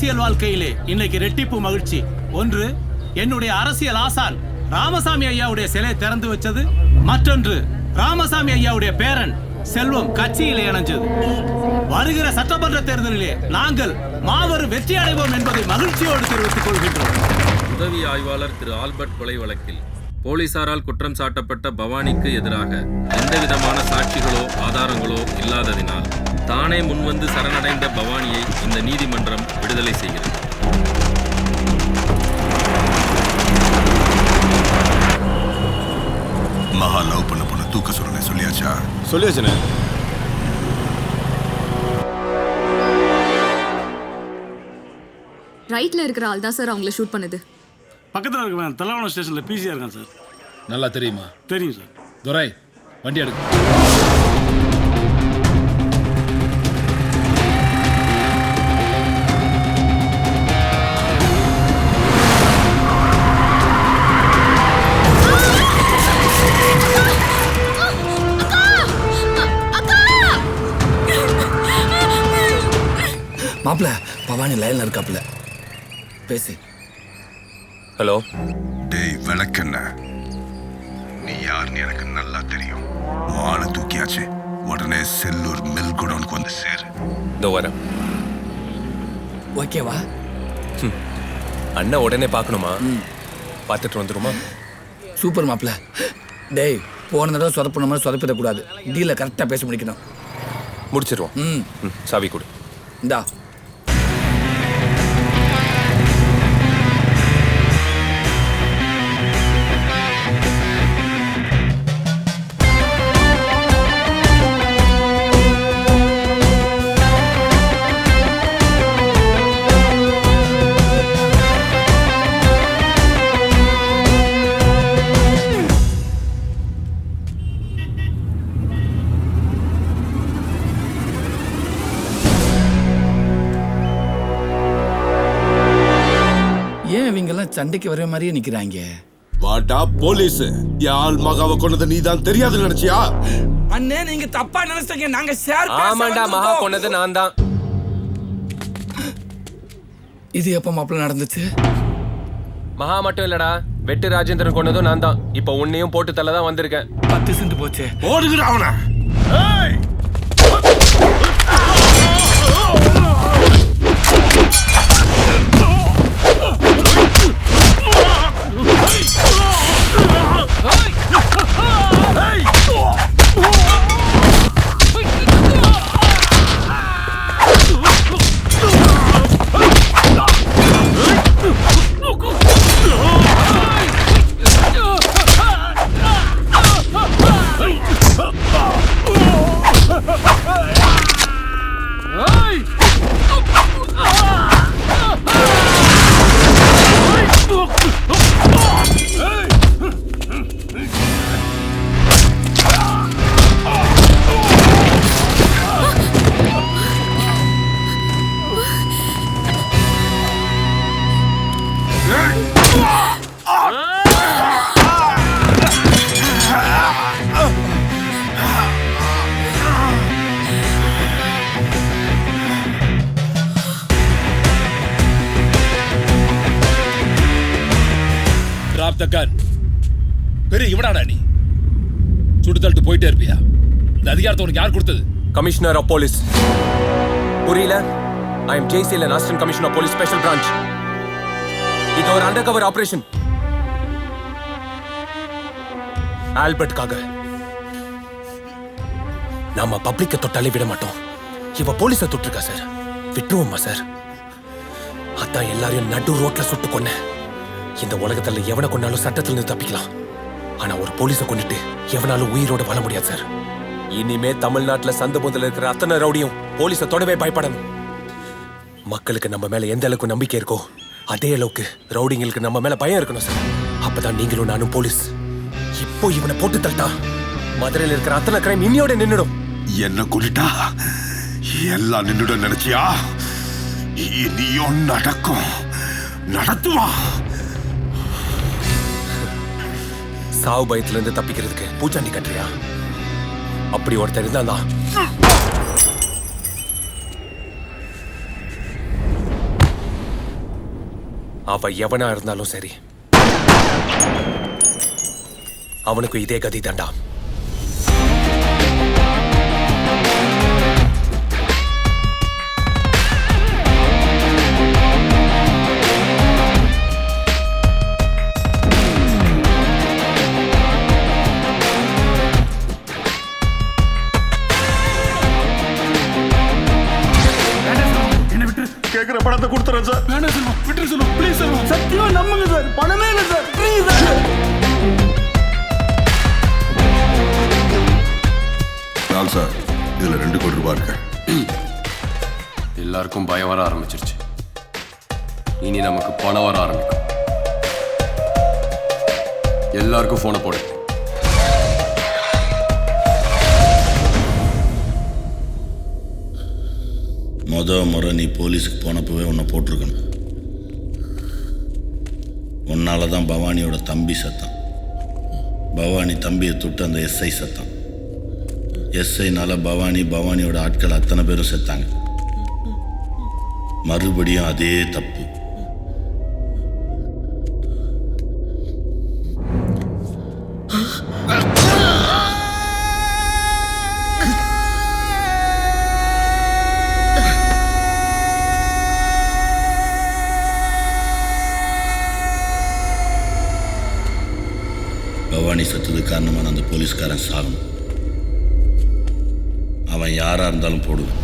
அரசியல் வாழ்க்கையிலே இன்னைக்கு ரெட்டிப்பு மகிழ்ச்சி. ஒன்று, என்னுடைய அரசியல் ஆசான் ராமசாமி ஐயாவுடைய சிலை திறந்து வச்சது. மற்றொன்று, ராமசாமி ஐயாவுடைய பேரன் செல்வம் கட்சியிலே இணைஞ்சது. வருகிற சட்டமன்ற தேர்தலிலே நாங்கள் மாபெரும் வெற்றி அடைவோம் என்பதை மகிழ்ச்சியோடு தெரிவித்துக் கொள்கின்றோம். உதவி ஆய்வாளர் திரு ஆல்பர்ட் கொலை வழக்கில் போலீசாரால் குற்றம் சாட்டப்பட்ட பவானிக்கு எதிராக எந்தவிதமான சாட்சிகளோ ஆதாரங்களோ இல்லாததினால் தானே முன்வந்து சரணடைந்த பவானியை இந்த நீதிமன்றம் விடுதலை செய்கிறது. மகா லவ் பண்ண பொண்ணு தூக்க சொல்லுங்க. சொல்லியாச்சா? சொல்லியாச்சுண்ணே. ரைட்ல இருக்கிற ஆள் தான் சார் அவங்கள ஷூட் பண்ணுது. பக்கத்தில் இருக்க தலவான ஸ்டேஷனில் பிசியா இருக்கான் சார். நல்லா தெரியுமா? தெரியும் சார். துரை, வண்டி எடுக்கு. மாப்பிள்ள பவானி லைன்ல இருக்காப்ல, பேசி. ஹலோ. டேய் விளக்கண்ண, நீ யாருன்னு எனக்கு நல்லா தெரியும். ஆளை தூக்கியாச்சு. உடனே செல்லூர் மில் குடோனுக்கு வந்து சேரு. இதோ வரேன். ஓகேவா? அண்ணா உடனே பார்க்கணுமா? பார்த்துட்டு வந்துருமா? சூப்பர் மாப்பிள்ள. டேய், போன தடவை சொதப்பின மாதிரி சொதப்பிடக்கூடாது. டீலை கரெக்டாக பேச முடிக்கணும். முடிச்சிருவோம். சாவி கொடு. இந்தா. சண்டைக்கு வர மாதிரியே நிக்கிறாங்க. வாடா போலீஸ், யாழ் மகாவை கொண்டது நீதான் தெரியாதுன்னு நினைச்சியா? அண்ணே, நீங்க தப்பா நினைச்சீங்க. நாங்க ஷேர் ஆமாண்டா, மகா கொண்டது நான் தான். இது எப்ப மாப்பிள்ள நடந்துச்சு? மகா மட்டும் இல்லடா, வெட்டு ராஜேந்திரன் கொண்டதும் நான் தான். இப்ப உன்னையும் போட்டு தள்ள தான் வந்திருக்கேன். 10 சென்ட் போச்சு. ஓடுங்கடா அவனை. பெரிய இவனாடா நீ? சுட்டு தள்ளிட்டு போயிட்டே இருப்பியா? இந்த அதிகாரத்தை உனக்கு யார் கொடுத்தது? Commissioner of police. புரியல? I am Jeyaseelan, assistant commissioner of police special branch. இது ஒரு அண்டர் கவர் ஆபரேஷன். ஆல்பர்ட்காக. நாம பப்ளிக்க தொட்டாலே விட மாட்டோம். இவ போலீஸை தொட்டிருக்கா சார். விட்டுருவோமா சார்? அதான் எல்லாரையும் நடு ரோட்ல சுட்டு கொன்ன. இந்த உலகத்துல எவனை கொண்டாலும் சட்டத்துல இருந்து தப்பிக்கலாம். ஆனா ஒரு போலீஸை கொண்டுட்டு எவனாலும் உயிரோட வாழ முடியாது சார். இனிமே தமிழ்நாட்டுல சந்த முதல்ல இருக்கிற அத்தனை ரவுடியும் போலீஸை தொடவே பயப்படணும். மக்களுக்கு நம்ம மேல எந்த அளவுக்கு நம்பிக்கை இருக்கோ அதே அளவுக்கு ரவுடிங்களுக்கு நம்ம மேல பயம் இருக்கணும் சார். அப்பதான் நீங்களும் நானும் போலீஸ். இப்போ இவனை போட்டு தள்ளிட்டா மதுரையில் இருக்கிற அத்தனை கிரைம் இன்னியோட நின்னுடும். என்ன கொண்டுட்டா எல்லாம் நின்னுடும் நினைச்சியா? இனியும் நடக்கும், நடத்துவா. சாவு பயத்துல இருந்து தப்பிக்கிறதுக்கு பூச்சாண்டி கட்டுறியா? அப்படி ஒருத்தர் இருந்தாதான். அவ எவனா இருந்தாலும் சரி, அவனுக்கு இதே கதி தாண்டா. கேக்குற பணத்தை கொடுத்துறேன் சார். வேண்டாம் செல்வம், விட்டுரு செல்வம், ப்ளீஸ் செல்வம். சத்தியமா நம்புங்க சார், பணமே இல்லை sir, please sir. Lal sir, இதுல 2 கோடி ரூபாய் இருக்கு. எல்லாருக்கும் பயம் வர ஆரம்பிச்சிருச்சு. இனி நமக்கு பணம் வர ஆரம்பிக்கும். எல்லாருக்கும் போனை போடு. முறை நீ போலீஸுக்கு போனப்பவே உன்னை போட்டிருக்கணும். உன்னால தான் பவானியோட தம்பி சத்தம். பவானி தம்பியை தொட்டு அந்த எஸ்ஐ சத்தம். எஸ்ஐனால பவானியோட ஆட்கள் அத்தனை பேரும் செத்தாங்க. மறுபடியும் அதே தப்பு. பவானி செத்ததுக்கு காரணமான அந்த போலீஸ்காரன் சாகணும். அவன் யாரா இருந்தாலும் போடுவேன்.